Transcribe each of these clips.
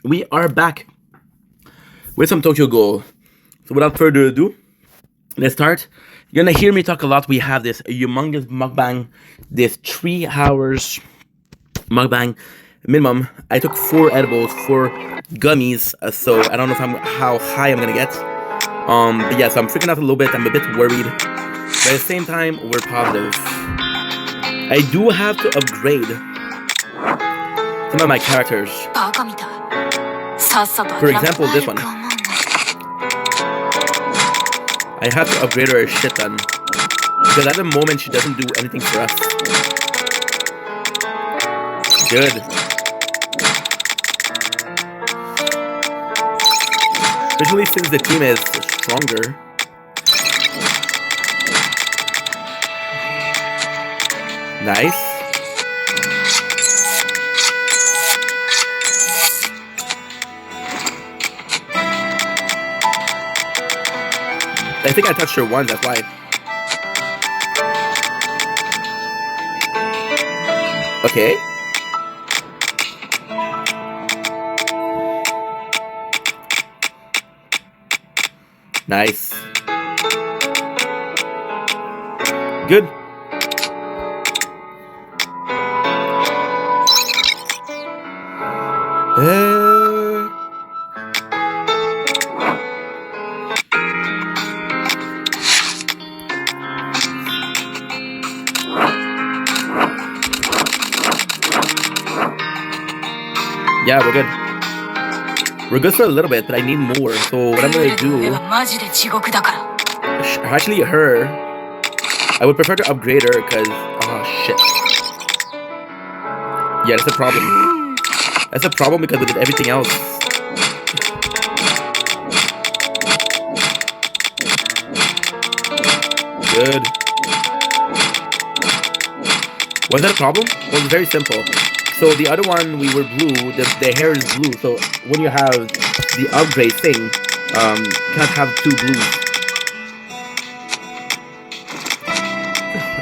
we are back with some Tokyo Ghoul. So without further ado, let's start. You're gonna hear me talk a lot. We have this humongous mukbang, this 3 hours mukbang minimum. I took 4 edibles, 4 gummies, so I don't know how high I'm gonna get. But yeah, so I'm freaking out a little bit. I'm a bit worried, but at the same time, we're positive. I do have to upgrade some of my characters. For example, this one. I have to upgrade her a shit ton, because at the moment she doesn't do anything for us. Good. Especially since the team is stronger. Nice. I think I touched her once, that's why. Okay. Nice. Good. Yeah, we're good. We're good for a little bit, but I need more. So what I'm gonna do... Actually, her... I would prefer to upgrade her, because... Oh, shit. Yeah, that's a problem. That's a problem because we did everything else. Good. Was that a problem? Well, it's very simple. So the other one, we were blue, the hair is blue, so when you have the upgrade thing, you can't have 2 blues.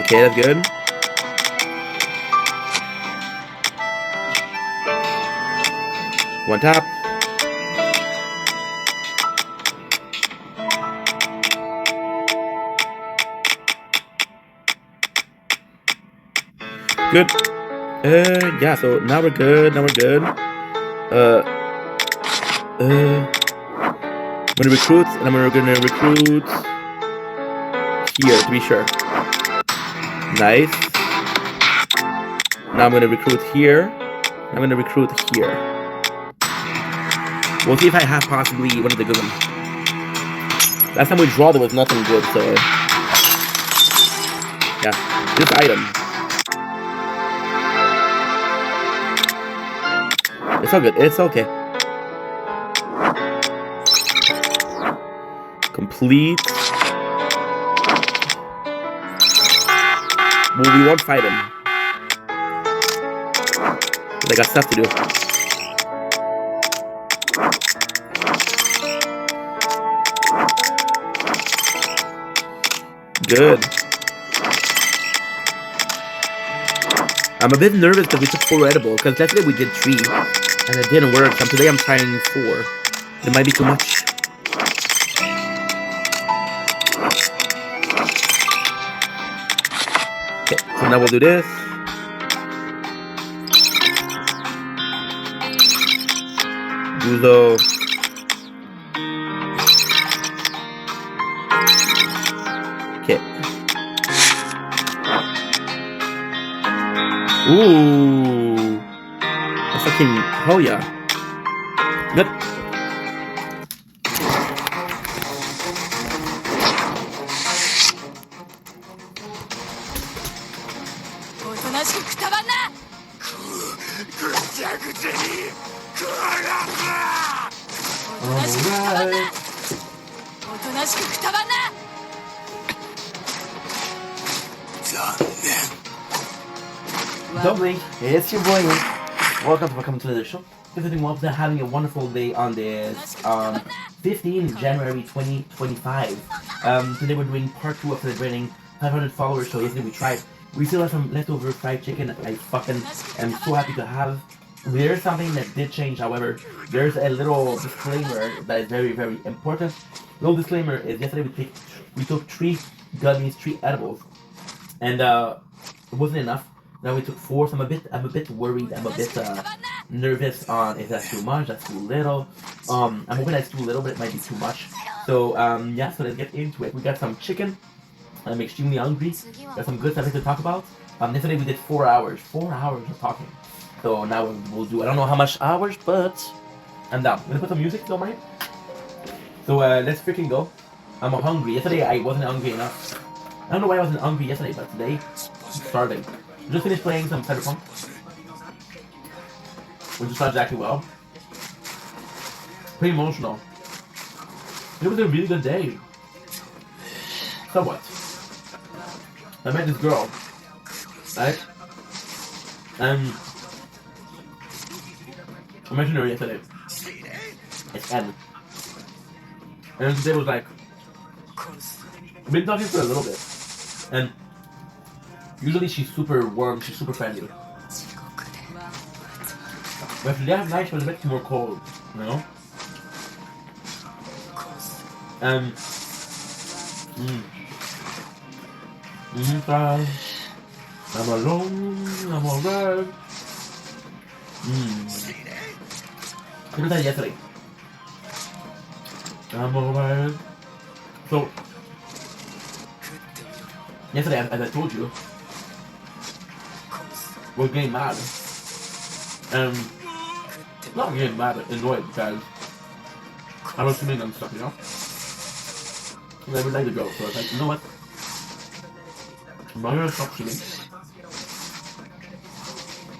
Okay, that's good. One tap. Good. Yeah, so now we're good, I'm gonna recruit, and I'm gonna recruit here, to be sure. Nice. Now I'm gonna recruit here, I'm gonna recruit here. We'll see if I have possibly one of the good ones. Last time we draw, there was nothing good, so... Yeah, this item. It's all good. It's okay. Complete. Well, we won't fight him. But I got stuff to do. Good. I'm a bit nervous because we took 4 edible, because yesterday we did 3. And it didn't work, so today I'm trying 4. It might be too much. Okay, so now we'll do this. Guzo. Okay. Ooh. Fucking hell yeah. Good. Don't blink. It's your boy. Welcome to the show. Everything well, they're having a wonderful day on this 15 January 2025. Today we're doing part 2 of celebrating 500 followers. So yesterday we still have some leftover fried chicken. I fucking am so happy to have. There's something that did change, however. There's a little disclaimer that is very, very important. Little disclaimer is yesterday we took 3 gummies, 3 edibles, and it wasn't enough. Now we took 4, so I'm a bit worried. I'm a bit nervous on if that's too much, that's too little. I'm hoping that's too little, but it might be too much. So yeah, so let's get into it. We got some chicken. I'm extremely hungry. Got some good stuff to talk about. Yesterday we did 4 hours. 4 hours of talking. So now we'll do, I don't know how much hours, but I'm down. I'm gonna put some music, don't mind. So let's freaking go. I'm hungry. Yesterday I wasn't hungry enough. I don't know why I wasn't hungry yesterday, but today I'm starving. Just finished playing some Cyberpunk, which is not exactly well. Pretty emotional. It was a really good day. Somewhat. I met this girl, right? And I mentioned her yesterday. It's Ed. And today was like, we've been talking for a little bit. And usually she's super warm, she's super friendly. But today at night she was a bit more cold, you know? And I'm alone, I'm alright. It was that yesterday. I'm alright. So yesterday, as I told you, we're getting mad. And not getting mad, but annoyed because I was swimming and stuff, you know? And I would like to go, so I was like, you know what? I'm not gonna stop swimming.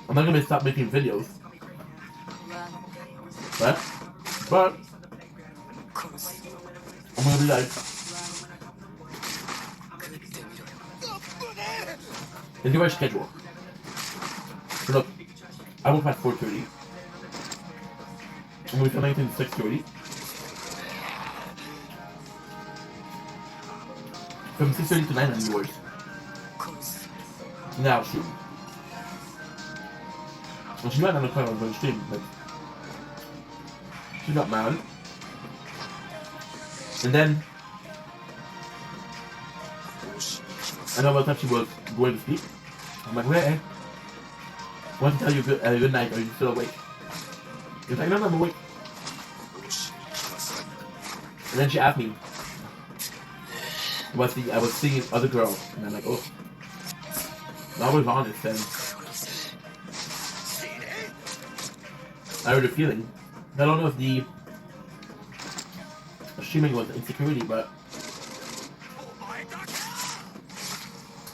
I'm not gonna stop making videos. But I'm gonna be like, let's do our schedule. So look, I woke up at 4:30. I'm gonna be filming until 6:30. From 6:30 to 9 I'm yours. Now shoot. Well, she might not know I was going to stream, but she's not mad. And then I know what time she was going to sleep. I'm like, wait, I want to tell you good night. Are you still awake? She's like, no, I'm awake. And then she asked me, I was seeing other girl, and I'm like, oh. I was honest, and I had a feeling. I don't know if the assuming was insecurity, but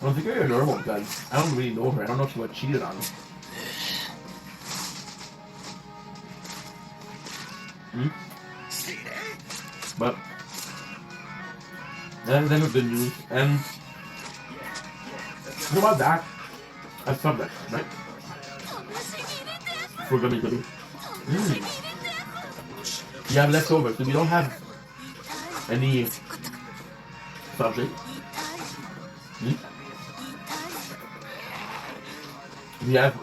insecurity or normal because I don't really know her. I don't know if she was cheated on. But then was good news, and what about that? I subject, right? For gummy cookie. You have leftovers, so we don't have any subject. We have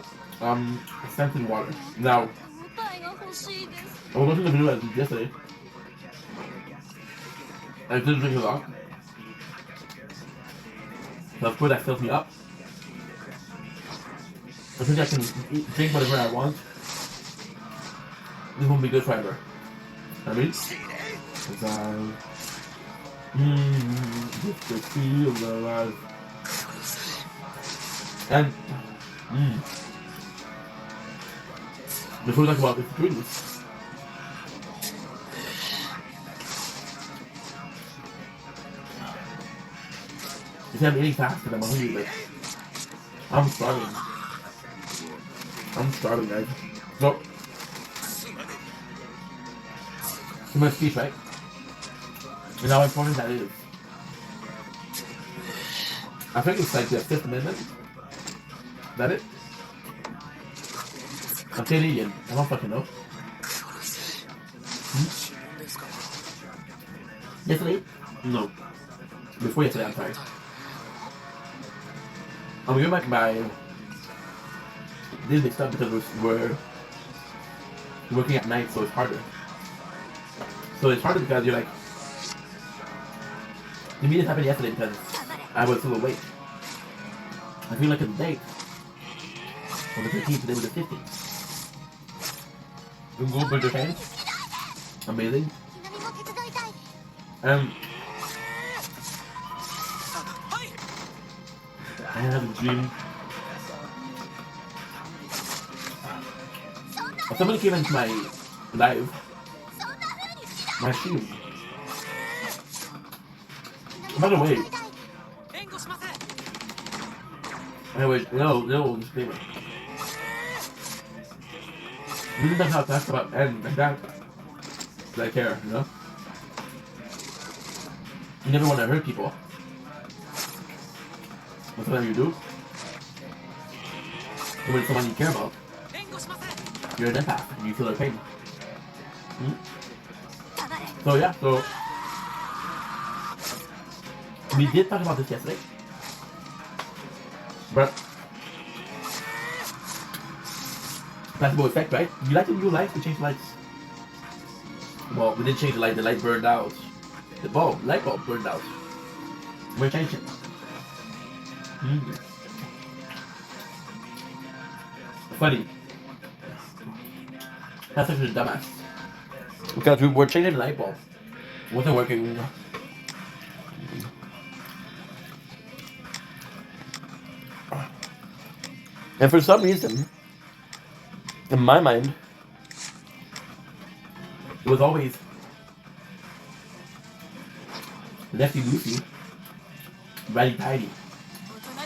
scented water. Now I was watching the video yesterday. I didn't drink a lot. So of course that fills me up. I think I can drink whatever I want. This won't be good forever. I mean, because just to feel alive. And before we talk about insecurities, you see, I'm eating fast and I'm hungry, but I'm starving. I'm starving, guys. So, to my speech, right? And how important that is. I think it's like the Fifth Amendment. Is that it? I'm Canadian. I don't fucking know. Yesterday? No. Before yesterday, I'm sorry. I'm going back by this mixed up because we're You're working at night, so it's harder. So it's harder because you're like. To me, this happened yesterday because I was still awake. I feel like it's late. On the 13th, today was the 15th. You go burn your hand. Amazing. I had a dream. Somebody came into my live. My stream. By the way. Anyway, no disclaimer. We didn't have to talk about and like that. Because I care, you know? You never want to hurt people. But sometimes you do. And when someone you care about, you're an empath and you feel their pain. So yeah, so we did talk about this yesterday. But placebo effect, right? You like the new lights? We changed the lights. Well, we didn't change the light burned out. The light bulb burned out. We're changing. Funny. That's actually a dumbass. Because we were changing the light bulb. It wasn't working. And for some reason, in my mind, it was always lefty loosey, righty tighty.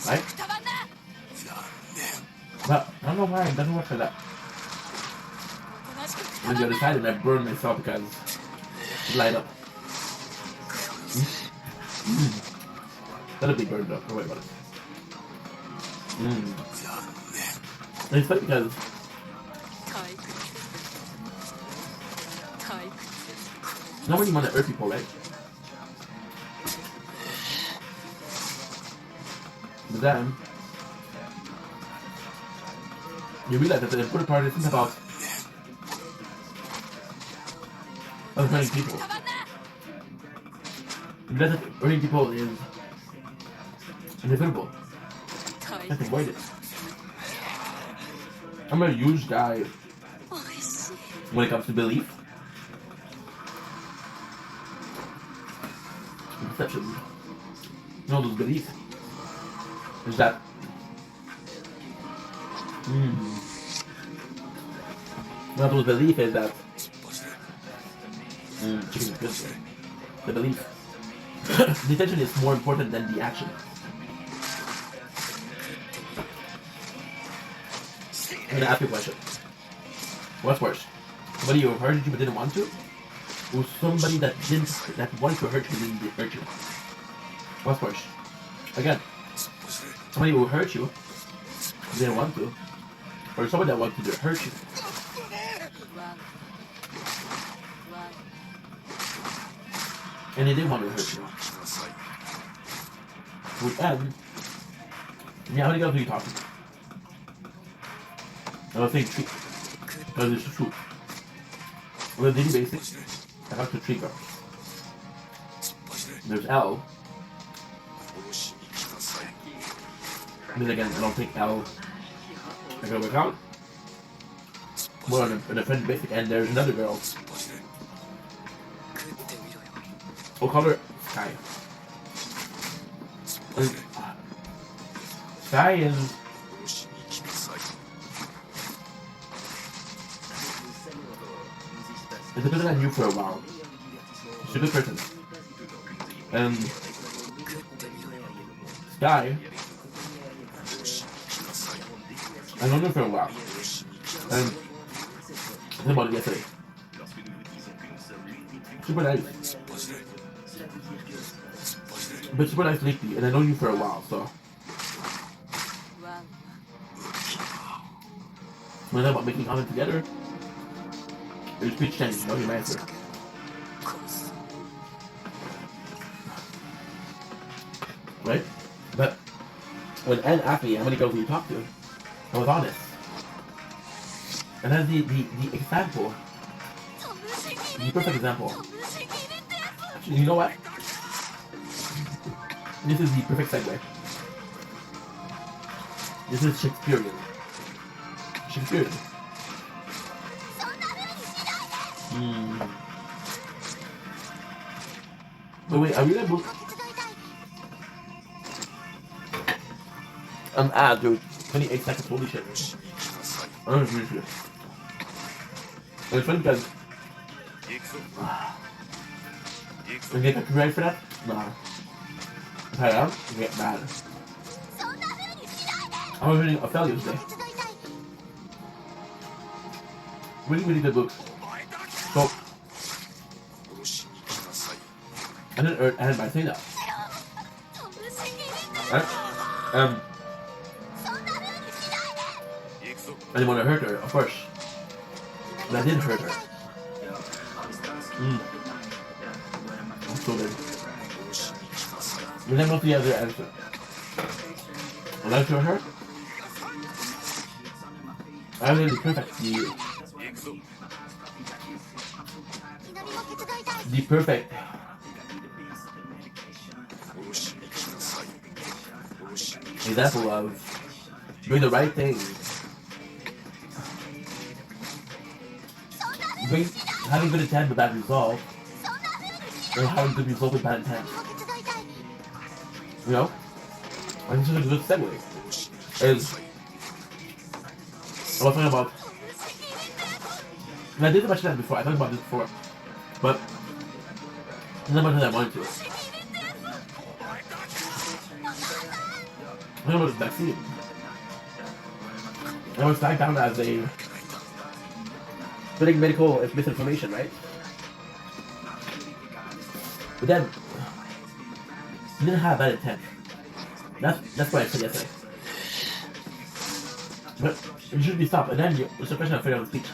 Right? But I don't know why it doesn't work like that. And the other side, and I burned myself because it light up. That'll be burned up. Don't worry about it. And it's funny because not when you want to hurt people, right? But then you realize that the important part isn't about hurting people. You realize that hurting people is inevitable. You have to avoid it. I'm a huge guy when it comes to belief. Perception. You know, those beliefs. Is that now those belief is that chicken is good. The belief. The intention is more important than the action. I'm gonna ask you a question. What's worse? Somebody who hurt you but didn't want to? Or somebody that wanted to hurt you but didn't hurt you? What's worse? Again, somebody who hurt you but didn't want to? Or someone that wanted to hurt you? And they didn't want to hurt you. And yeah, how many girls are you talking to? I was saying three, because it's true. On a daily basis, I talk to 3 girls. There's L. And then again, I don't think L I gotta work out. More on a friend basic, and there's another girl. We'll call her Sky. And Sky is a person I knew for a while. She's a good person. And Sky, I known her for a while. And I think about it yesterday. Super nice. But super nice lately, and I know you for a while, so. When I thought about making content together, it was speech change, no your answer. Right? But when Anne asked me how many girls do you talk to, I was honest. And that's the example, the perfect example. Actually, you know what? This is the perfect segue. This is Shakespearean. Shakespearean. But wait, I read a book. Dude, 28 seconds. Holy shit. I don't know if you're sure. And it's funny because I get copyright for that? Nah. If I don't, I get mad. I was reading Ophelia today. Really good book. So, I didn't end by saying that. Right? I didn't want to hurt her, of course. But I did hurt her. I'm so good. But then what's the other answer? When I show her, I really perfect the perfect example of doing the right thing, having good intent with bad result, or having good result with bad intent. You know? I think this is a good segue. Is I was talking about, and I didn't mention that before, I talked about this before, but it's not much as I wanted to. I talking about the vaccine. I was flagged down as a spreading medical misinformation, right? But then, you didn't have that intent. That's what I said yesterday. But it should be stopped, and then it's a question of freedom of speech.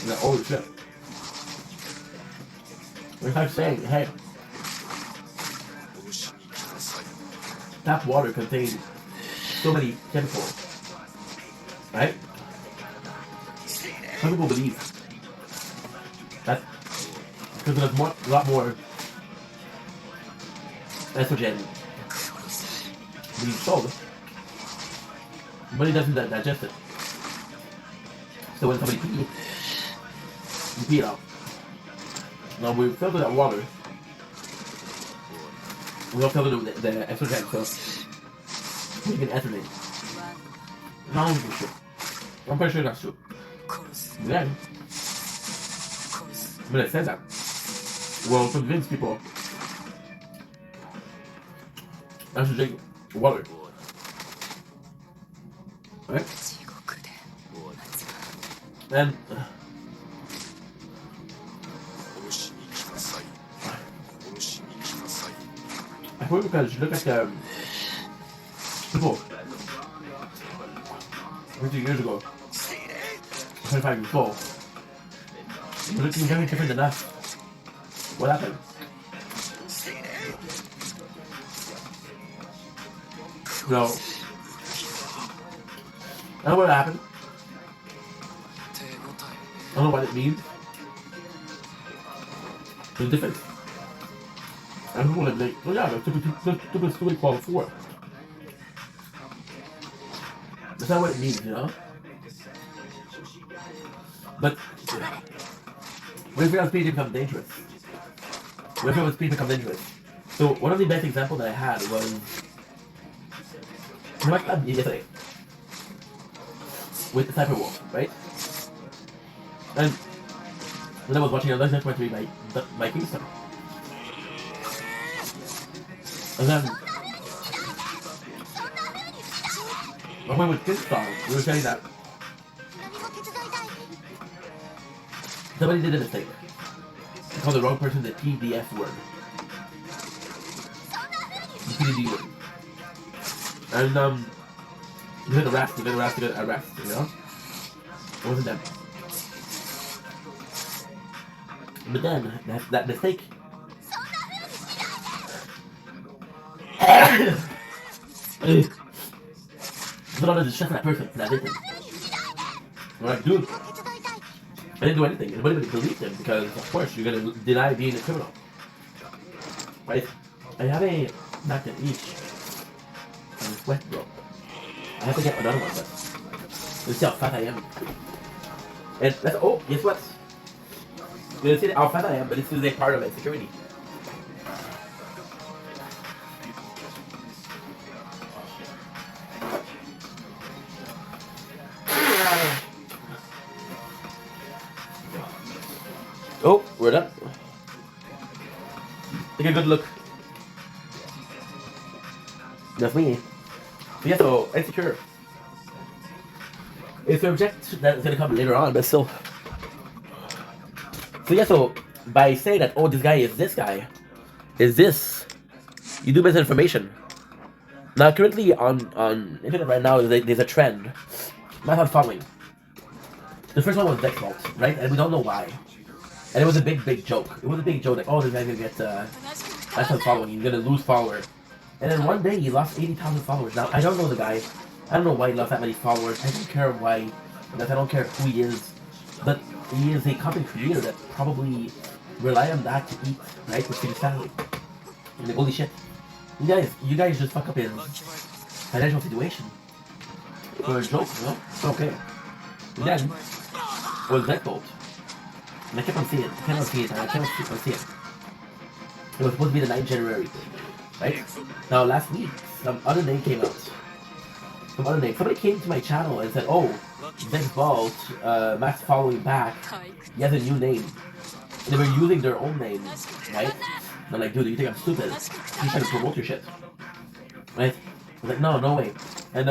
No, holy shit. It's like saying, hey, tap water contains so many chemicals, right? Some people believe that because there's a lot more estrogen being sold, but it doesn't digest it. So when somebody pees, you pee it out. Now we filter that water. We don't filter the estrogen, so we can estimate. Not 100%. I'm pretty sure that's true. But then, when I said that, we'll convince people I should drink water. Right? And I think because you look at people 50 years ago, 25 years old, they're looking very different than us. What happened? No. I don't know what happened. I don't know what it means. There's a difference. And people are like, oh yeah, that's stupid called for. That's not what it means, you know? But when freedom of speech becomes dangerous. When freedom of speech becomes dangerous. So one of the best examples that I had was yesterday with the Cyberwolf, right? And when I was watching another documentary by Kingston, and then when with Kingston, we were saying that somebody did a mistake. They called the wrong person the PDF word. The PDD word. And you get arrest, you know? It wasn't them. But then, that mistake put all the distress on that person for that victim. I'm like, dude, I didn't do anything. Nobody would believe him because, of course, you're gonna deny being a criminal, right? I have a napkin each. I'm sweat, bro. I have to get another one, but let's see how fat I am. And that's guess what? You're gonna see how fat I am, but this is a part of it, security. Oh, we're done. Take a good look. That's me. So yeah, so insecure. It's an object that's gonna come later on, but still. So yeah, so by saying that, oh, this guy is this, you do misinformation. Now, currently on internet right now, there's a trend. Math following. The first one was Dex Vault, right? And we don't know why. And it was a big joke. It was a big joke, like, oh, this guy's gonna get Math following, he's gonna lose followers. And then one day he lost 80,000 followers. Now, I don't know the guy. I don't know why he lost that many followers. I don't care why. Because I don't care who he is. But he is a content creator that probably rely on that to eat, right? To feed his family. And like, holy shit. You guys just fuck up his financial situation. For a joke, you know? Okay. And then, was that bolt. And I kept on seeing it. I cannot see it. I cannot see it. It was supposed to be the 9th January. Right? Now, last week, some other name came out. Somebody came to my channel and said, oh, Dex Vault, Max following back, he has a new name. And they were using their own name, right? And I'm like, dude, you think I'm stupid? You're trying to promote your shit. Right? I was like, no way. And,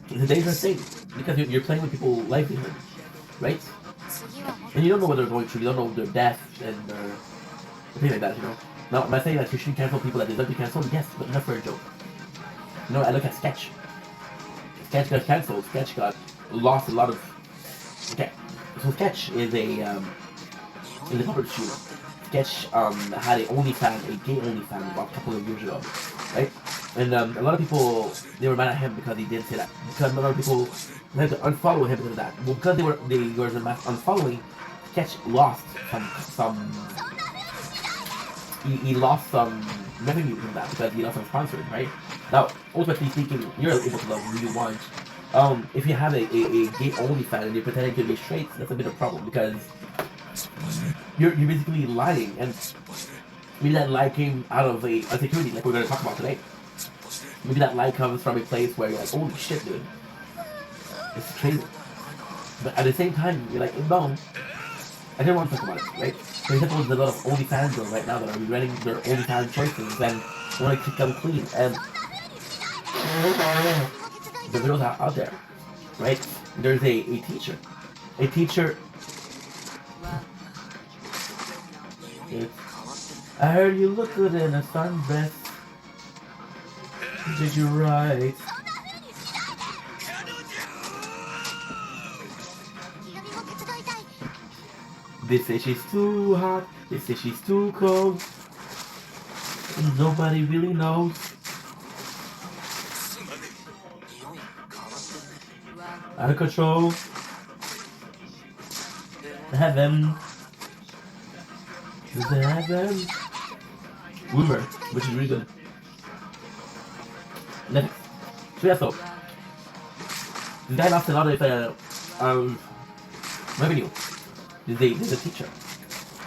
it's a dangerous thing, because you're playing with people's livelihood, right? And you don't know what they're going through, you don't know their death and their things like that, you know? Now, am I saying that you shouldn't cancel people that deserve to be cancelled? Yes, but not for a joke. You know, I look at Sketch. Sketch got cancelled. Sketch lost a lot of... Okay, so Sketch is a puppet shooter. Sketch had a gay OnlyFans about a couple of years ago, right? And a lot of people, they were mad at him because he did say that. Because a lot of people had to unfollow him because of that. Well, because they were unfollowing, Sketch lost some he lost some revenue from that because he lost some sponsors, right? Now, ultimately speaking, you're able to love who you want. If you have a gay only fan and you're pretending to be straight, that's a bit of a problem because you're basically lying, and maybe that lie came out of a insecurity like we're going to talk about today. Maybe that lie comes from a place where you're like, holy shit, dude, it's crazy. But at the same time, you're like, no, I didn't want to talk about it, right? For example, there's a lot of OnlyFans girls right now that are regretting their OnlyFans choices and want to come clean, and the videos are out there, right? There's a teacher. I heard you look good in a sundress. Did you right? They say she's too hot, they say she's too cold, and nobody really knows. Out of control. Heaven. Is there heaven? Rumor, which is really good. Next. So yeah, so this guy lost a lot of revenue. There's a teacher,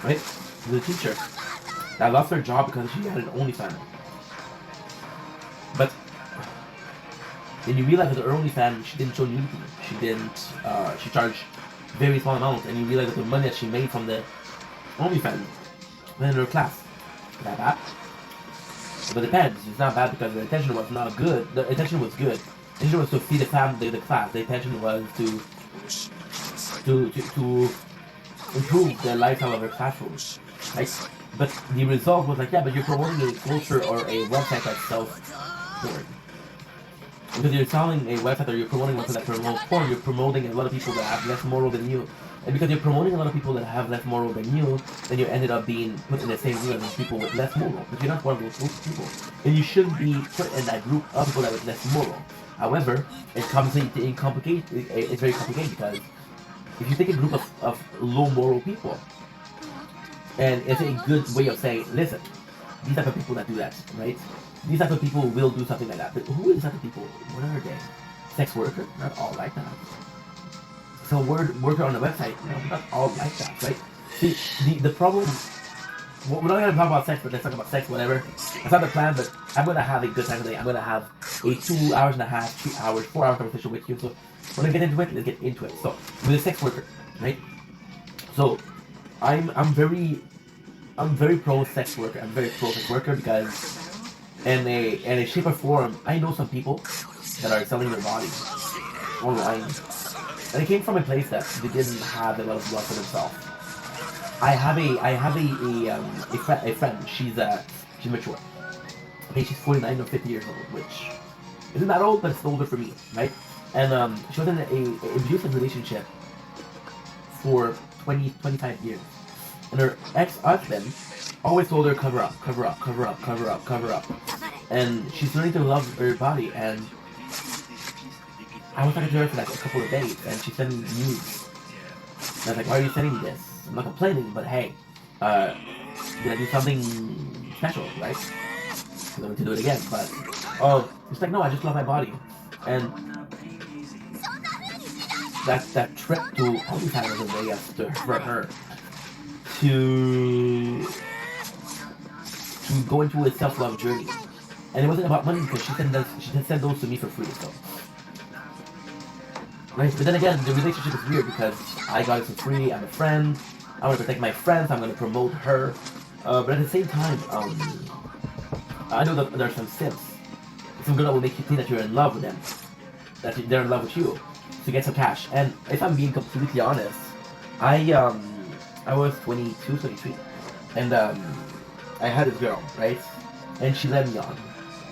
right? There's a teacher that lost her job because she had an OnlyFans. But then you realize that her OnlyFans, she didn't show nudity. She charged very small amounts, and you realize that the money that she made from the OnlyFans went in her class. Is that bad? But it depends. It's not bad because the intention was not good. The intention was good. The intention was to feed the family, the class. The intention was to improve the lifestyle of their classrooms, right? But the result was like, yeah, but you're promoting a culture or a website that sells porn. Because you're selling a website or you're promoting a website that promotes porn, you're promoting a lot of people that have less moral than you. And because you're promoting a lot of people that have less moral than you, then you ended up being put in the same group as people with less moral. But you're not one of those groups of people. And you shouldn't be put in that group of people that with less moral. However, it's complicated. It's very complicated because if you take a group of low moral people, and it's a good way of saying, listen, these type of people that do that, right? These type of people will do something like that. But who is these type of people? What are they? Sex worker? Not all like that. So worker on the website? No, not all like that, right? See, the problem. We're not gonna talk about sex, but let's talk about sex, whatever. That's not the plan, but I'm gonna have a good time today. I'm gonna have a 2 hours and a half, 3 hours, 4 hour conversation with you. So when I get into it, let's get into it. So with a sex worker, right? So I'm very pro sex worker. I'm very pro sex worker because in a shape or form, I know some people that are selling their body online, and it came from a place that they didn't have a lot of love for themselves. I have a friend. She's mature. I think she's 49 or 50 years old, which isn't that old, but it's older for me, right? And she was in a abusive relationship for 25 years. And her ex-husband always told her, cover up, cover up, cover up, cover up, cover up. And she's learning to love her body, and I was talking to her for like a couple of days, and she sent me news. And I was like, why are you sending me this? I'm not complaining, but hey, did I do something special, right? I'm going to do it again, but it's like, no, I just love my body. And that trip to OnlyFans was a way for her to go into a self-love journey. And it wasn't about money because she sent those to me for free, so. Right, but then again, the relationship is weird because I got it for free, I'm a friend, I want to protect my friends, I'm going to promote her, but at the same time, I know that there's some simps, some girl that will make you think that you're in love with them, that they're in love with you, to get some cash. And if I'm being completely honest, I was 22, 23, and I had this girl, right, and she led me on,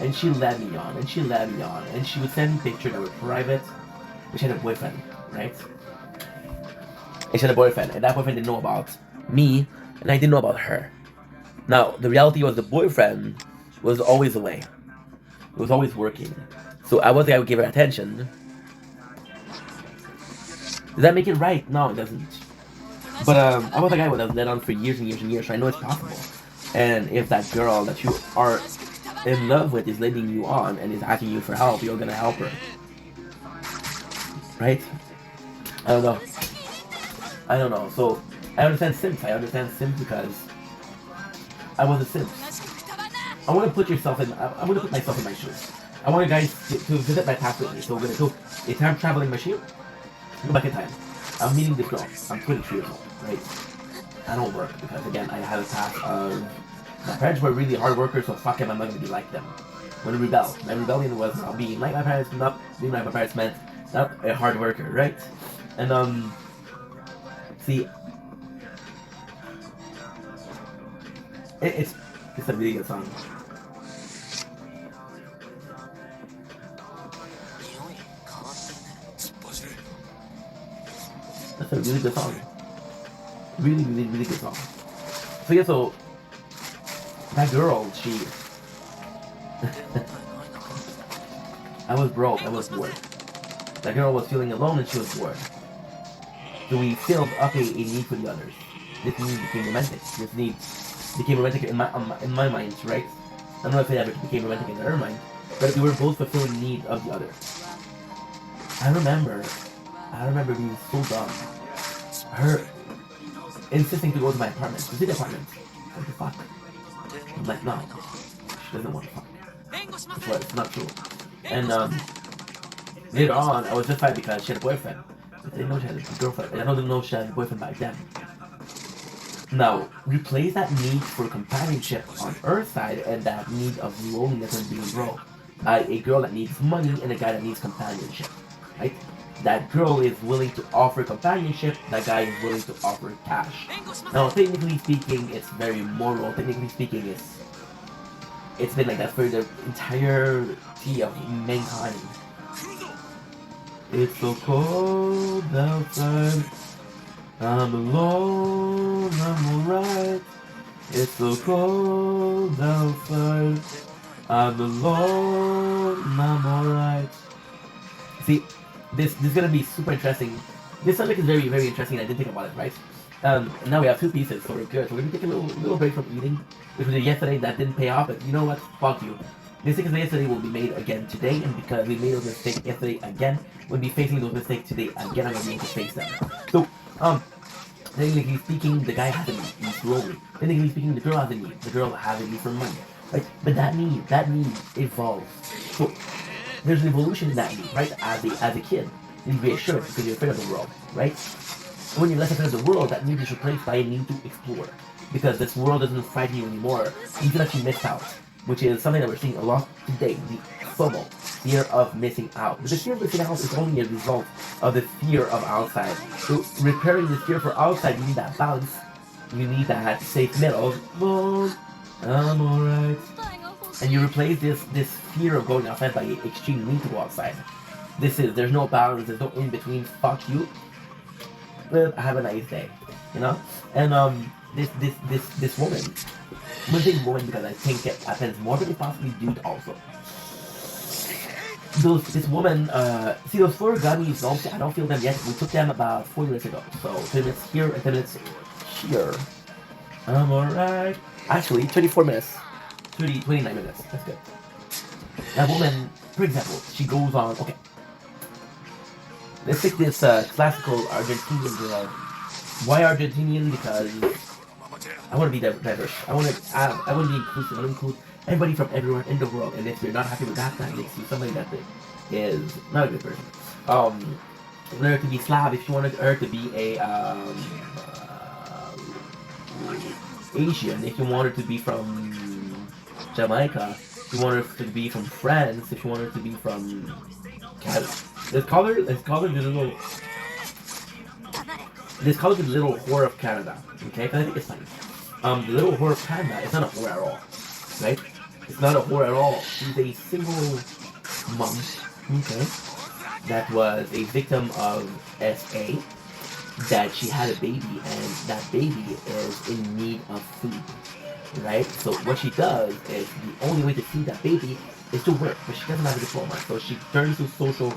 and she led me on, and she led me on, and she would send me pictures that were private. She had a boyfriend, right? And she had a boyfriend, and that boyfriend didn't know about me, and I didn't know about her. Now, the reality was the boyfriend was always away. He was always working. So I was the guy who gave her attention. Does that make it right? No, it doesn't. But I was the guy who was led on for years and years and years, so I know it's possible. And if that girl that you are in love with is leading you on and is asking you for help, you're gonna help her. Right? I don't know. So I understand simps. I understand simps because I was a simp. I want to put yourself in. I want to put myself in my shoes. I want you guys to visit my past with me. So we're gonna do a time traveling machine. Go back in time. I'm meeting this girl. I'm 23 years old. Right? I don't work because again I have a past of my parents were really hard workers. So fuck it, I'm not gonna be like them. I'm gonna rebel. My rebellion was not being like my parents, not being like my parents meant. Not a hard worker, right? And see, it's a really good song. That's a really good song. Really, really, really good song. So yeah, so that girl, she, I was broke, I was bored. That girl was feeling alone and she was bored. So we filled up a need for the others. This need became romantic. This need became romantic in my mind, right? I don't know if it ever became romantic in her mind, but we were both fulfilling the need of the other. I remember being so dumb. Her insisting to go to my apartment. To see the apartment. What the fuck? I'm like, no. She doesn't want to fuck. That's why it's not true. And later on, I was justified because she had a boyfriend. I didn't know she had a girlfriend. I didn't know she had a boyfriend back then. Now, replace that need for companionship on her side and that need of loneliness and being broke. A girl that needs money and a guy that needs companionship. Right? That girl is willing to offer companionship, that guy is willing to offer cash. Now, technically speaking, it's very moral. Technically speaking, it's been like that for the entirety of mankind. It's so cold outside. I'm alone, I'm alright. It's so cold outside. I'm alone, I'm alright. See, this is gonna be super interesting. This subject is very, very interesting. I didn't think about it, right? Now we have two pieces, so we're good. So we're gonna take a little break from eating, which we did yesterday. That didn't pay off, but you know what? Fuck you. Mistakes made yesterday will be made again today, and because we made those mistakes yesterday again, we'll be facing those mistakes today again. I'm gonna be able to face them. So, technically speaking, the guy has a need. He's growing. Technically speaking, the girl has a need. The girl has a need for money, right? But that need evolves. So there's an evolution in that need, right? As a kid, you need to be assured because you're afraid of the world, right? When you're less afraid of the world, that need is replaced by a need to explore. Because this world doesn't frighten you anymore. You feel like you missed out, which is something that we're seeing a lot today. The FOMO, fear of missing out. But the fear of missing out is only a result of the fear of outside. So repairing the fear for outside, you need that balance. You need that safe middle. Oh, I'm alright. And you replace this fear of going outside by extreme need to go outside. There's no balance, there's no in between. Fuck you. Well, have a nice day, you know. And this woman, I'm gonna say woman because I think it happens more, but it possibly dude also. This woman, see those 4 gummies, I don't feel them yet. We took them about 4 years ago. So 10 minutes here and 10 minutes here. I'm alright. Actually, 24 minutes. 29 minutes. That's good. That woman, for example, she goes on, okay. Let's take this classical Argentinian girl. Why Argentinian? Because I want to be diverse. I want to be inclusive. I want to include everybody from everywhere in the world. And if you're not happy with that, that makes you somebody that is not a good person. You want her to be Slav. If you wanted her to be a Asian. If you want her to be from Jamaica. If you want her to be from France. If you want her to be from Canada. Let's call her the little whore of Canada. Okay, because I think it's funny. The little whore of Canada is not a whore at all, right? It's not a whore at all. She's a single mom, okay, that was a victim of SA. That she had a baby, and that baby is in need of food, right? So what she does is the only way to feed that baby is to work, but she doesn't have a diploma, so she turns to social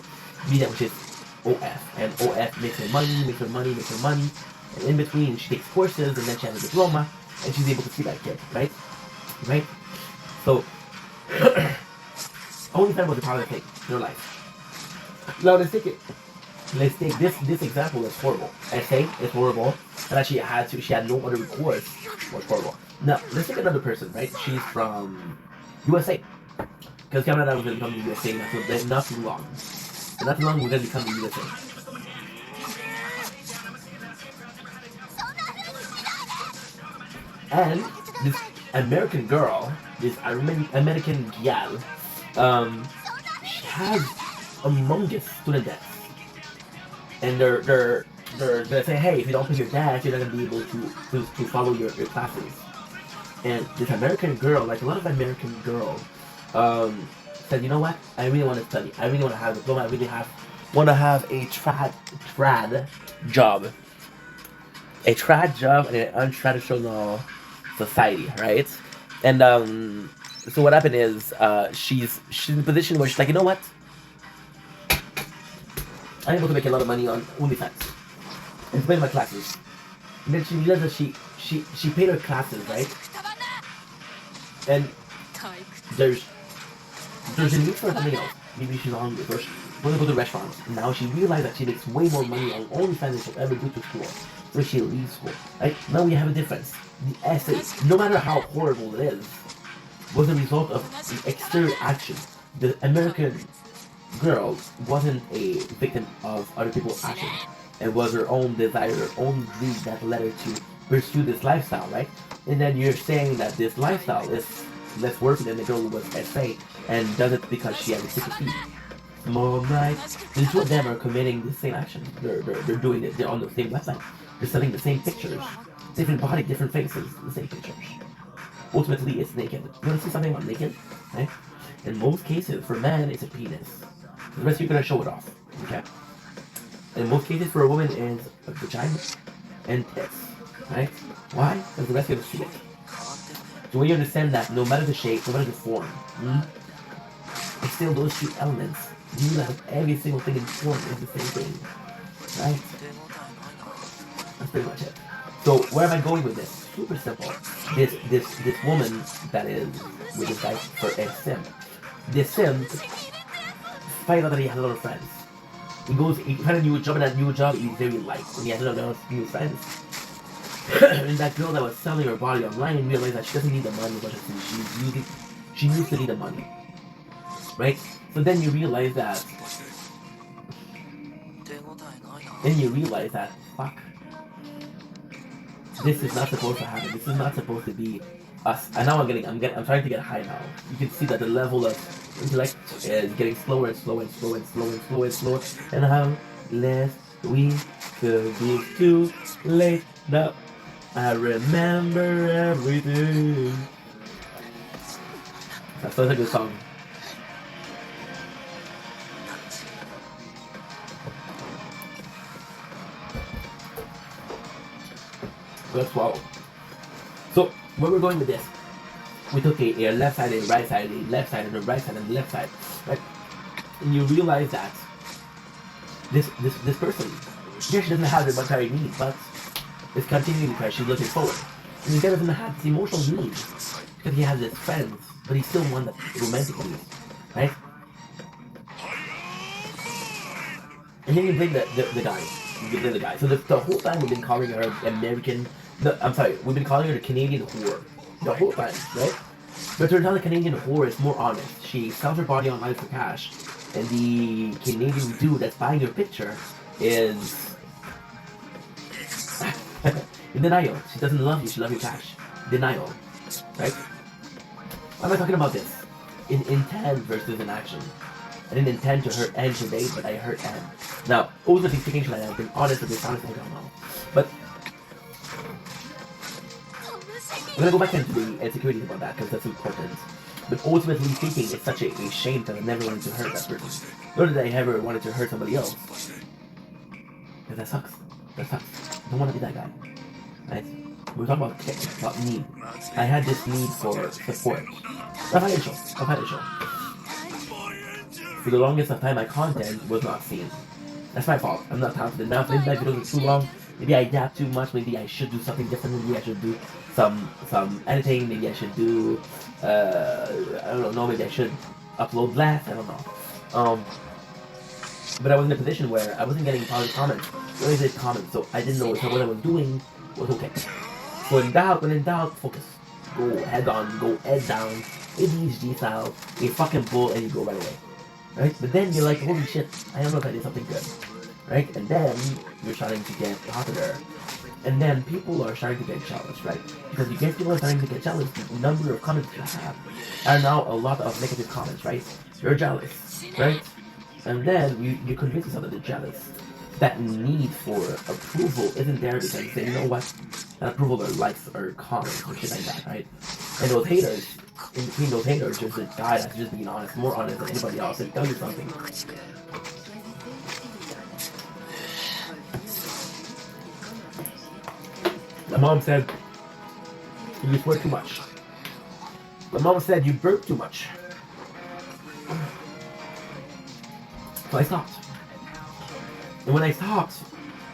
media, which is OF, and OF makes her money, and in between she takes courses, and then she has a diploma, and she's able to feed that kid, right? So, only time was the power thing in her life. Now let's take this example is horrible. SA is horrible, and she had no other recourse. Was horrible. Now let's take another person, right? She's from USA, because Canada was going to become the USA not too long. Not too long, we're going to become the USA. And this American girl, this American gal, she has humongous student debts. And they're gonna say, hey, if you don't pay your debts, you're not gonna be able to follow your classes. And this American girl, like a lot of American girls, said, you know what? I really want to study. I really want to have a diploma. I really want to have a trad job. A trad job in an untraditional society, right? And so what happened is she's in a position where she's like, you know what? I'm able to make a lot of money on OnlyFans and pay my classes. And then she realized that she paid her classes, right? And there's a need for something else. Maybe she's hungry, or she wants to go to restaurants. And now she realized that she makes way more money on OnlyFans than she'll ever do to school. So she leaves school. Right? Now we have a difference. The essay, no matter how horrible it is, was a result of the exterior action. The American girl wasn't a victim of other people's actions. It was her own desire, her own greed that led her to pursue this lifestyle, right? And then you're saying that this lifestyle is less worthy than the girl who was SA and does it because she has a sick feet. Tomorrow night, the two of them are committing the same action. They're doing it. They're on the same website. They're selling the same pictures, different body, different faces, the same pictures. Ultimately, it's naked. You want to see something about naked, right? In most cases, for men, it's a penis. The rest of you are gonna show it off. Okay. in most cases for a woman is a vagina and tits, right? Why? Because the rest of you see it. So when you understand that no matter the shape, no matter the form, it's still those two elements. You realize every single thing in form is the same thing, right? That's pretty much it. So where am I going with this? Super simple. This woman that is with this guy for a sim. This sim finds out that he has a lot of friends. He finds a new job, and that new job he's very light, and he has a lot of new friends. And that girl that was selling her body online realized that she doesn't need the money as much as she used to need the money. Right? So then you realize that fuck, this is not supposed to happen. This is not supposed to be us. And now I'm trying to get high now. You can see that the level of intellect is getting slower and slower and slower and slower and slower and slower. And how less we could be too late now. I remember everything. That's such a good song. Let's swallow. So where we're going with this, we took a left side, a right side, a left side, and a right side, and a left side, right? And you realize that this person, here she doesn't have the monetary need, but it's continuing because she's looking forward. And he doesn't have this emotional need because he has his friends, but he still wants that romantic need, right? And then you bring the guy. You bring the guy. So the whole time we've been calling her American. We've been calling her the Canadian whore the whole time, right? But turns out the Canadian whore is more honest. She sells her body online for cash, and the Canadian dude that's buying her picture is in denial. She doesn't love you. She loves you cash. Denial, right? Why am I talking about this? In intent versus in action. I didn't intend to hurt Anne today, but I hurt Anne. Now, ultimately speaking, should I have been honest or dishonest? I don't know. But I'm gonna go back into the insecurities about that because that's important. But ultimately speaking, it's such a shame that I never wanted to hurt that person. Nor did I ever wanted to hurt somebody else. Because that sucks. That sucks. I don't want to be that guy. Right? We're talking about need. I had this need for support. Not financial. For the longest of time, my content was not seen. That's my fault. I'm not talented enough. Maybe my videos are too long. Maybe I adapt too much. Maybe I should do something different. Maybe I should do some editing. Maybe I should do I don't know. Maybe I should upload less. I don't know. But I was in a position where I wasn't getting positive comments. I only did comments, so I didn't know if what I was doing was okay. So when in doubt, focus. Go head on. Go head down. ADHD style. You fucking bull and you go right away. Right? But then you're like, holy shit, I don't know if I did something good. Right? And then you're starting to get popular. And then people are starting to get jealous, right? Because people are starting to get jealous, the number of comments you have are now a lot of negative comments, right? You're jealous, right? And then you convince yourself that they're jealous. That need for approval isn't there because you say, you know what? That approval or likes or comments or shit like that, right? And those haters, in between those haters, there's a guy that's just being honest, more honest than anybody else, and tell you something. My mom said, you swear too much. My mom said, you burp too much. So I stopped. And when I stopped,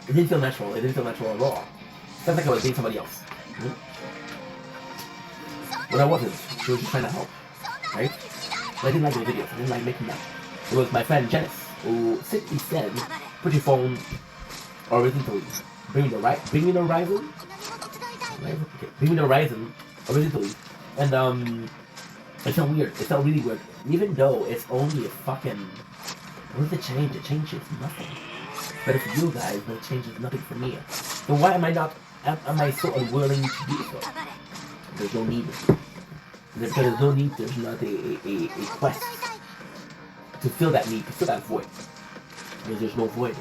it didn't feel natural. It didn't feel natural at all. It felt like I was being somebody else. But I wasn't. She was just trying to help. Right? But I didn't like the videos. I didn't like making them. It was my friend Janice who simply said, put your phone horizontally. Bring me the horizon. Okay. Bring me the horizon horizontally. And it felt weird. It felt really weird. Even though it's only a fucking... What does it change? It changes nothing. But it's you guys, but it changes nothing for me. So why am I so unwilling to do so? There's no need. Because there's no need, there's not a quest to fill that need, to fill that void. Because there's no void.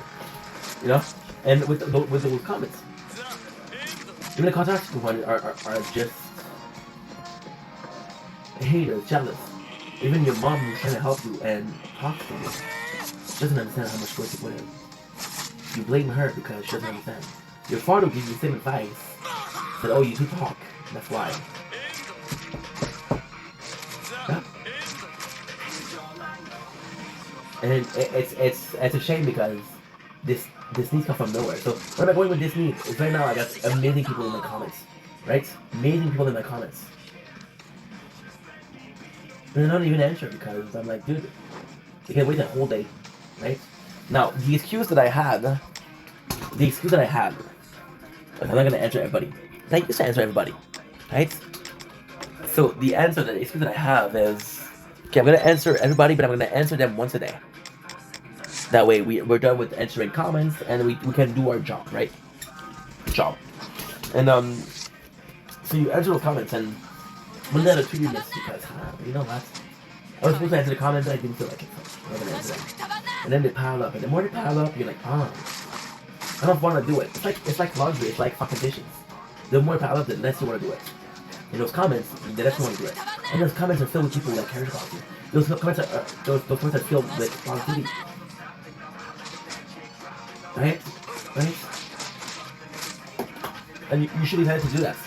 You know? And with those comments, even the contacts one are just haters, jealous. Even your mom who's trying to help you and talk to you doesn't understand how much work you put in. You blame her because she doesn't understand. Your father gives you the same advice. Said, oh, you do talk. That's why. Yeah. And it's a shame because this needs come from nowhere. So where am I going with this need? Is right now I got amazing people in my comments. Right? Amazing people in my comments. And they're not even answering because I'm like, dude, you can't wait a whole day. Right? Now, the excuse that I had, like, I'm not gonna answer everybody. I used to answer everybody. Right? So the excuse that I have is, okay, I'm gonna answer everybody, but I'm gonna answer them once a day. That way we're done with answering comments and we can do our job, right? Job. And so you answer those comments and one day or two you miss because you know what? I was supposed to answer the comments but I didn't feel like it, so I'm gonna answer them. And then they pile up, and the more they pile up, you're like, I don't want to do it. It's like laundry, it's like fucking dishes. The more you pile up, the less you want to do it. And those comments, the less you want to do it. And those comments are filled with people that care about you. Those comments are filled with positivity. Right? And you should be excited to do that.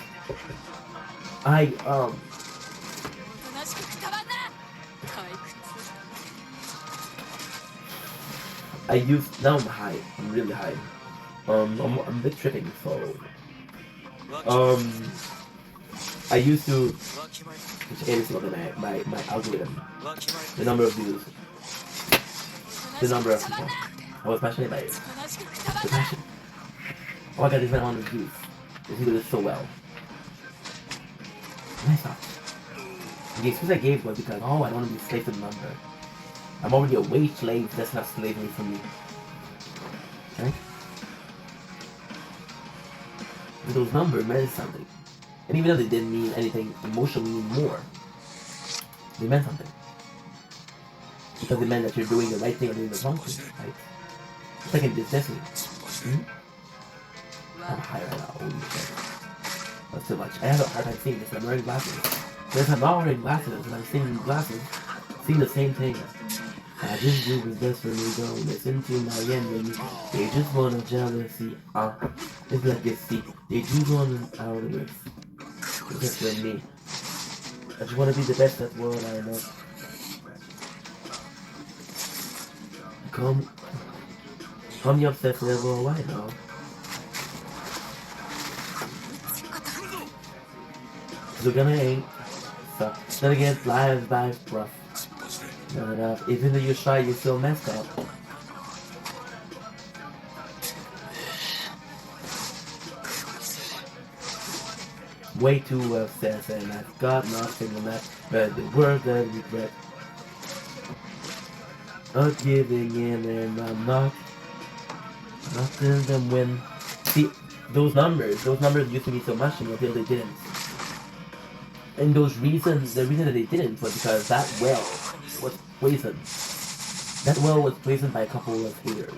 Now I'm high. I'm really high. I'm a bit tripping, so I used to check every single day my algorithm, the number of views, the number of people. I was passionate by it. The passion. Oh my god, this man on the views. This video did so well. And I stopped. The excuse I gave was because, I don't want to be a slave to the number. I'm already a wage slave, that's not slavery for me. Okay? And those numbers meant something. And even though they didn't mean anything emotionally more, they meant something. Because it meant that you're doing the right thing or doing the wrong thing, right? It's like in Disney. I'm high right now, holy shit. That's too much. I have a hard time seeing this, I'm wearing glasses. Because I'm not wearing glasses, and I'm seeing glasses, seeing the same thing. I just do what's best for me, don't listen to my enemy. They just want a jealousy, it's legacy. They just want an out of this. Just for me. I just want to be the best at what I know. Come the obsessed level, I know. So gonna ain't suck. Then again, life's rough. Not enough. Even though you're shy, you're still messed up. Way too obsessed, and I've got nothing left but the word that regret. Not giving in, and I'm not letting them win. See, those numbers used to mean so much to me until they didn't. And the reason that they didn't was because that well was poisoned. That well was poisoned by a couple of haters.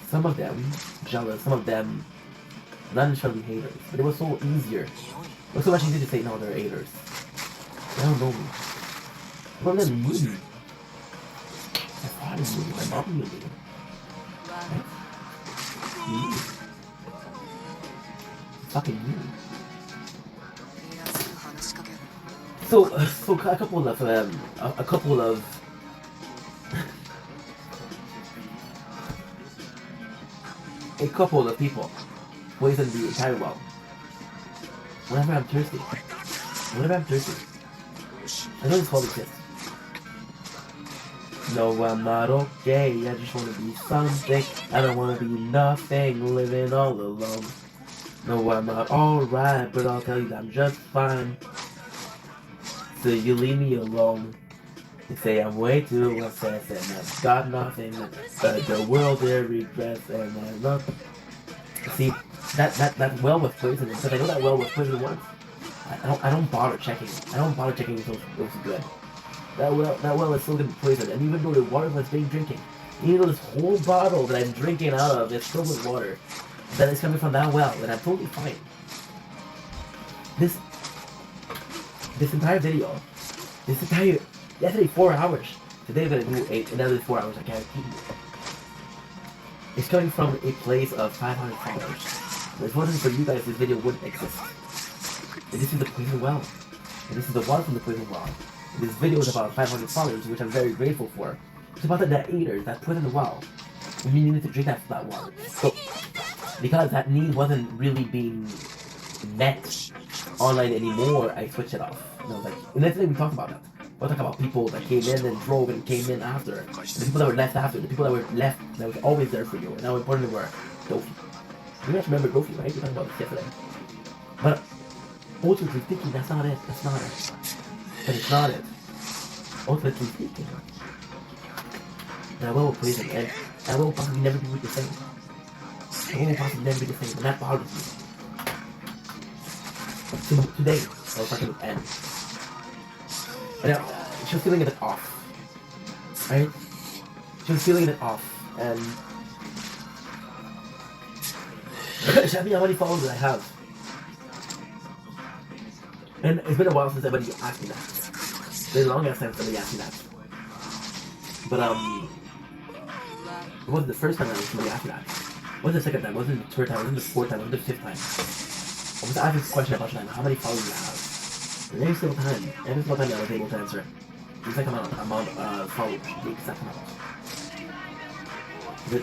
Some of them jealous, some of them not necessarily haters, but it was so easier. It was so much easier to say, no, they're haters. They don't know me. Some of them knew me. My father knew me, my mom knew me. Right? Me. Fucking me. So a couple of people poison the entire well. Whenever I'm thirsty, I know this called exists. No, I'm not okay. I just want to be something. I don't want to be nothing. Living all alone. No, I'm not alright, but I'll tell you that I'm just fine. So you leave me alone. You say I'm way too obsessed and I've got nothing but the world there regrets and I love. See, that well was poisoned because I know that well was poisoned once. I don't bother checking. I don't bother checking if it was good. That well is still gonna be poisoned, and even though the water was being drinking, even though this whole bottle that I'm drinking out of is filled with water that is coming from that well, and I'm totally fine. This entire video, yesterday 4 hours. Today I'm gonna do another 4 hours. I guarantee you. It's coming from a place of 500 followers. If it wasn't for you guys, this video wouldn't exist. And this is the poison well. And this is the water from the poison well. And this video is about 500 followers, which I'm very grateful for. It's about the eaters that put in the well. And we needed to drink that water. So, because that need wasn't really being met online anymore, I switched it off. And I was like, and that's the thing we talked about that. We'll talk about people that came in and drove and came in after. The people that were left after. The people that were left that was always there for you. And how important they were. Dofi. You guys remember Dofi, right? We talked about this yesterday. But ultimately speaking, that's not it. That's not it. But it's not it. Ultimately speaking. And I will praise him. And I will possibly never be the same. I will possibly never be the same. And that bothers me. So today, I was talking with Anne. And she was feeling a bit off, right? She was feeling a bit off, and she asked me how many followers I have. And it's been a while since anybody asked me that. It's been a long ass time since somebody asked me that. But it wasn't the first time that somebody asked me that. It wasn't the second time, it wasn't the third time, it wasn't the fourth time, it wasn't the fifth time. I was asked this question a bunch of times, how many followers do you have? And every single time I was able to answer the exact amount of followers, the exact amount.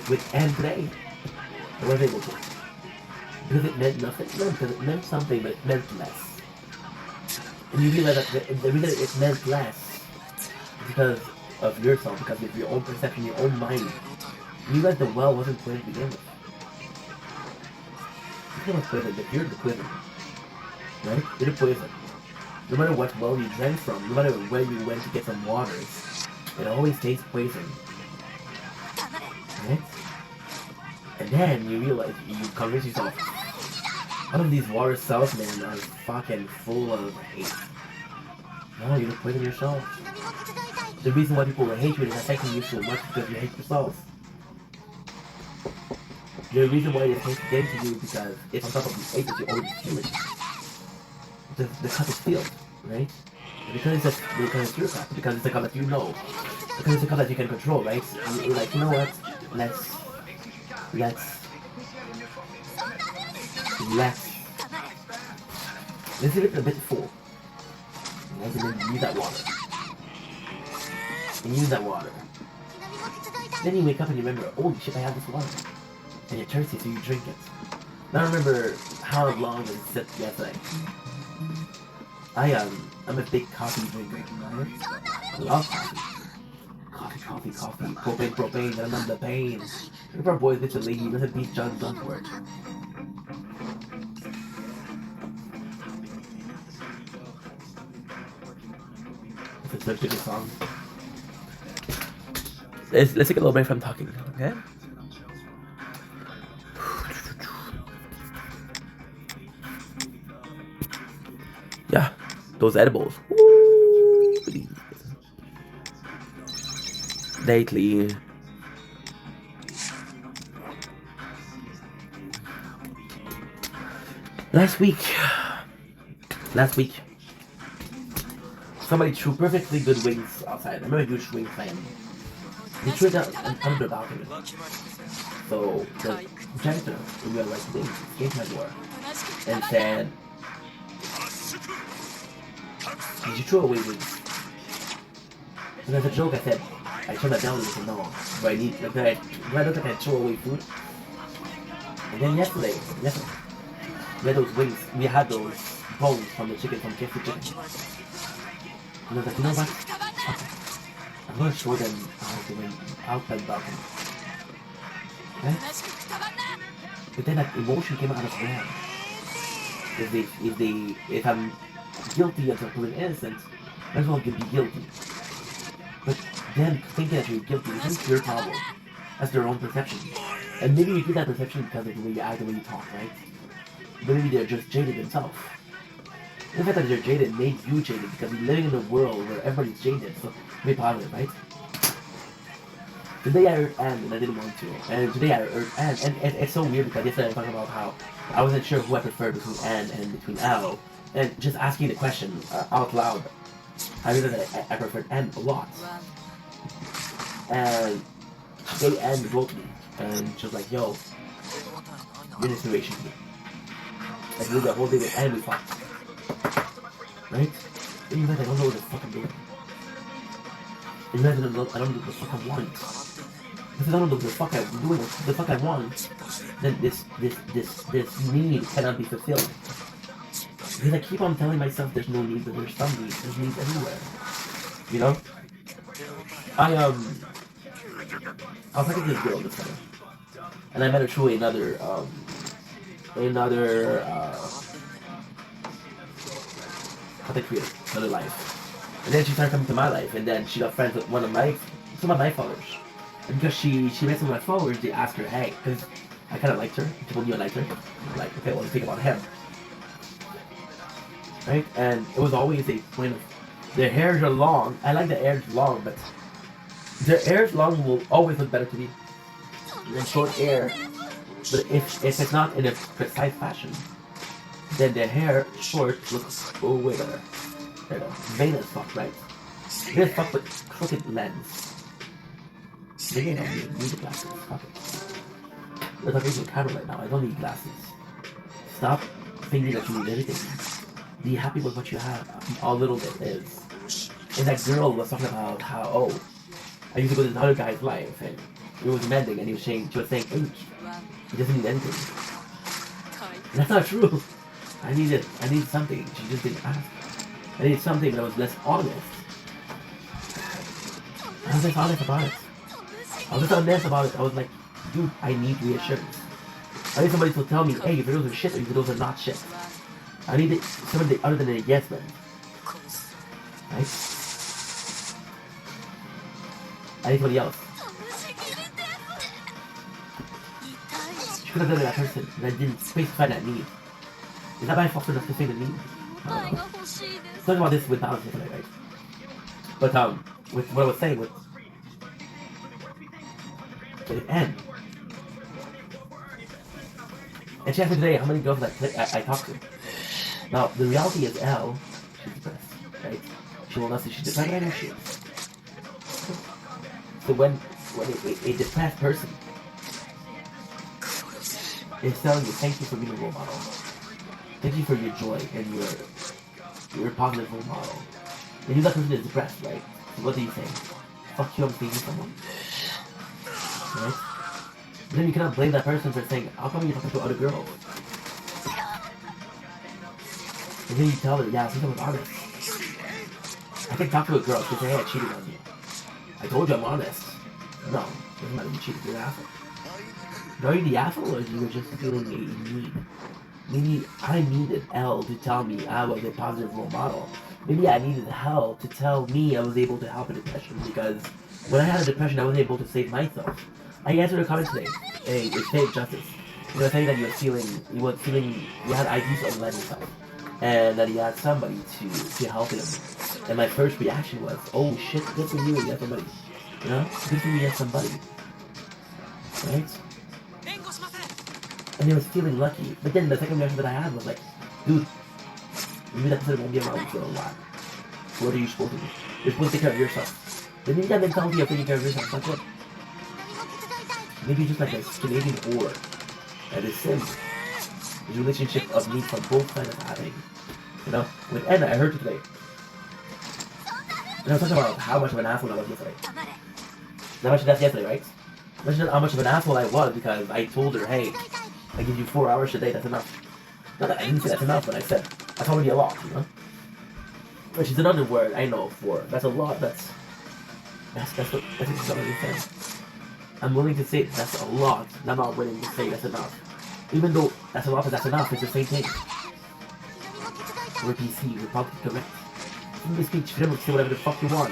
With Anne today, I was able to. Because it meant nothing? No, because it meant something, but it meant less. And you realize that the reason it meant less is because of yourself, because of your own perception, your own mind. You realize the well wasn't poison to begin with. It's not poison, but you're the poison. Right? You're the poison. No matter what well you drank from, no matter where you went to get some waters, it always tastes poison. Right? And then you realize, you convince yourself, all of these water salesmen are fucking full of hate. No, you're the poison yourself. The reason why people will hate you is affecting you so much because you hate yourself. The reason why this hate getting to you is because it's on top of the hate that you already feel it. The cup is filled, right? Because it's your cup, because it's a cup that you know, because it's a cup that you can control, right? You're like, you know what? Let's leave it a bit full. And then you use that water. And use that water. Then you wake up and you remember, holy shit, I have this water. And you're thirsty, so you drink it. Now I remember how long it sit yesterday. I'm a big coffee drinker, right? I love coffee. Coffee. Propane, I love the pain. If our boys bitch a lady, let's beat John Dunford. It's such a good song. Let's take a little break from talking, okay? Yeah, those edibles. Woo! Lately, last week, somebody threw perfectly good wings outside. I'm a huge wing fan. They threw it under the balcony. So the janitor who we were like today came to my door and said, "Did you throw away wings?" And as a joke, I said, I turned that down and I said, "No, but I need, like, do I look like I throw away food?" And then yesterday, we had those wings, we had those bones from the chicken, from KFC chicken. And I was like, you know what? I'm gonna throw them out by the balcony. Okay? But then that emotion came out of them. If I'm guilty as a proven innocent, might as well be guilty. But them thinking that you're guilty isn't your problem. That's their own perception. And maybe you get that perception because of the way you act, the way you talk, right? But maybe they're just jaded themselves. The fact that they're jaded made you jaded because you're living in a world where everybody's jaded, so be positive, right? Today I heard Anne and I didn't want to. And today I heard Anne, and it's so weird because yesterday I was talking about how I wasn't sure who I preferred between Anne and between Al. And just asking the question out loud, I realized that I preferred Anne a lot. And They and wrote me, and she was like, "Yo, you're an inspiration to me." Like, we did the whole day with and we fought, right? And you guys, I don't know what the fuck I'm doing. And you guys, I don't know what the fuck I want. If I don't know what the fuck I'm doing, what the fuck I want, then this need cannot be fulfilled. Because I keep on telling myself there's no need, but there's some needs. There's needs everywhere. You know? I was talking to this girl this summer, and I met her through another content creator, another life. And then she started coming to my life, and then she got friends with some of my followers. And because she met some of my followers, they asked her, hey, because I kind of liked her. People knew I liked her. I'm like, okay, well, let's think about him. Right? And it was always a point of, their hairs are long. I like the hairs long, but their hairs long will always look better to me than short hair. But if it's not in a precise fashion, then the hair short looks way better. You know, vain as fuck, right? Vain as fuck with crooked lens. Maybe I don't need the glasses. Fuck it. We're talking to the camera right now. I don't need glasses. Stop thinking that you need anything. Be happy with what you have. All little bit is. And that girl was talking about how, I used to go to this other guy's life, and it was mending, and she was saying, he doesn't need anything. And that's not true. I needed something. She just didn't ask. I needed something that was less honest. I was just honest about it. I was just honest about it. I was like, dude, I need reassurance. I need somebody to tell me, hey, your videos are shit or your videos are not shit. I need somebody other than a yes man. Right? I need somebody else. She could have done it that person, and I didn't specify that need. Is that my fault for not specifying the need? Talking about this with balance today, right? But with what I was saying with N. And she asked me today how many girls I talked to. Now the reality is L, she's depressed, right? She will not say she's depressed, I know she is. So when a depressed person is telling you thank you for being a role model, thank you for your joy and your positive role model, and you that person is depressed, right? So what do you think? Fuck you, I'm thinking someone. Right? But then you cannot blame that person for saying, how come you're talking to other girls? And then you tell her, yeah, something was honest. I can talk to a girl, she can say, hey, I cheated on you. I told you I'm honest. No, it doesn't matter, you cheated, you're an asshole. Are you the asshole, or you were just feeling a need? Maybe I needed L to tell me I was a positive role model. Maybe I needed Hell to tell me I was able to help a depression, because when I had a depression, I was able to save myself. I answered a comment today. Hey, it's fake justice. You know, saying that you had ideas of letting yourself, and that he had somebody to help him. And my first reaction was, oh shit, good for you, you have somebody. You know, good for you, you have somebody. Right? And I was feeling lucky. But then the second reaction that I had was like, dude, maybe that person won't be around for a while. What are you supposed to do? You're supposed to take care of yourself. Then maybe that mentality of taking care of yourself, that's good. Maybe just like a Canadian whore that is sim. This relationship of need from both sides of happening. You know, with Anna, I heard her today. And I was talking about how much of an asshole I was yesterday. That's yesterday, right? Imagine how much of an asshole I was because I told her, hey, I give you 4 hours a day, that's enough. Not that I didn't say that's enough, but I said, that's already a lot, you know? Which is another word I know for. That's a lot, that's what somebody said. I'm willing to say that's a lot, and I'm not willing to say that's enough. Even though that's a lot and that's enough, it's the same thing. We're PC, we're politically correct. Freedom of speech, freedom to say whatever the fuck you want.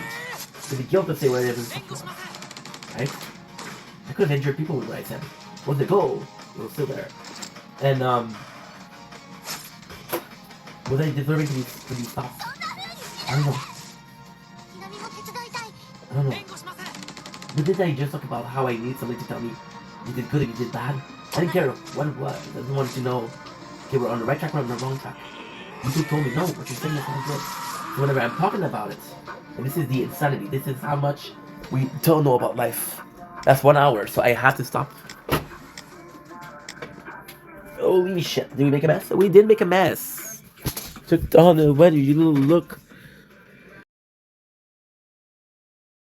With the guilt to say whatever the fuck you want. Right? I could have injured people with what I said. Was the goal? It was still there. And was I deserving to be stopped? I don't know. I don't know. But did I just talk about how I need somebody to tell me you did good and you did bad? I didn't care what it was. I just wanted to know, okay, we're on the right track or on the wrong track. You two told me, no, what you're saying is not good. So whenever I'm talking about it, and this is the insanity, this is how much we don't know about life. That's 1 hour, so I had to stop. Holy shit! Did we make a mess? We did make a mess. Took on the weather. You little look.